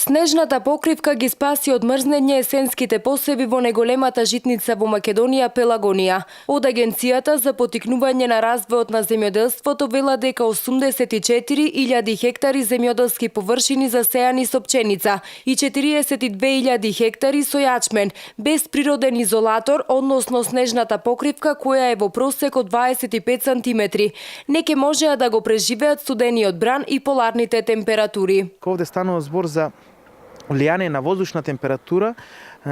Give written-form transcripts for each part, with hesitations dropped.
Снежната покривка ги спаси од мрзнење есенските посеби во најголемата житница во Македонија, Пелагонија. Од Агенцијата за потикнување на развојот на земјоделството вела дека 84.000 хектари земјоделски површини засејани со пченица и 42.000 хектари со јачмен, без природен изолатор, односно снежната покривка која е во просек од 25 сантиметри. Не ќе можеа да го преживеат студениот бран и поларните температури. Овде станува збор за влијание на воздушна температура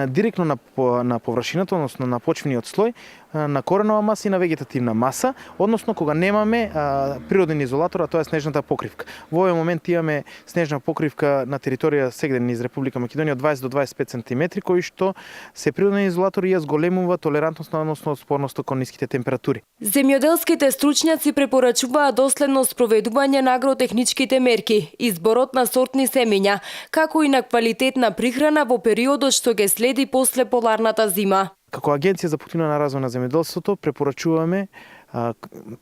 директно на површината, односно на почвениот слој, на коренова маса и на вегетативна маса, односно кога немаме природен изолатор, а тоа е снежната покривка. Во овој момент имаме снежна покривка на територија сегде низ Република Македонија од 20 до 25 сантиметри, кои што се природен изолатор и ја зголемува толерантноста, односно отпорноста кон ниските температури. Земјоделските стручњаци препорачуваат доследно спроведување на агротехничките мерки, изборот на сортни семења, како и на квалитетна прихрана во периодот што ќе следи после поларната зима. Како Агенција за потикнување на развој на земјоделството препорачуваме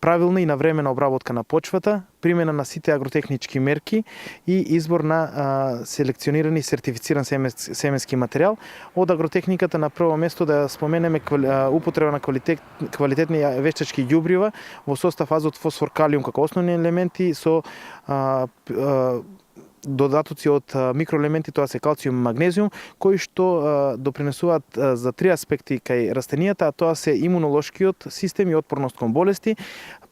правилна и навремена обработка на почвата, примена на сите агротехнички мерки и избор на селекциониран и сертифициран семенски материјал. Од агротехниката на прво место да споменеме употреба на квалитетни вештачки ѓубрива во состав азот, фосфор, калиум како основни елементи со додатоци од микроелементи, тоа се калциум и магнезиум, кои што допринесуваат за три аспекти кај растенијата, а тоа се имунолошкиот систем и отпорност кон болести,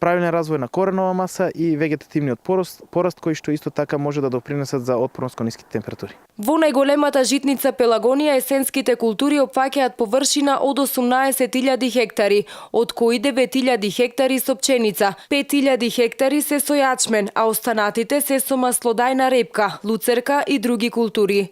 правилен развој на коренова маса и вегетативниот пораст кој што исто така може да допринесат за отпорност кон ниските температури. Во најголемата житница Пелагонија есенските култури опфаќаат површина од 18.000 хектари, од кои 9.000 хектари со пченица, 5.000 хектари се со јачмен, а останатите се со маслодајна репка, луцерка и други култури.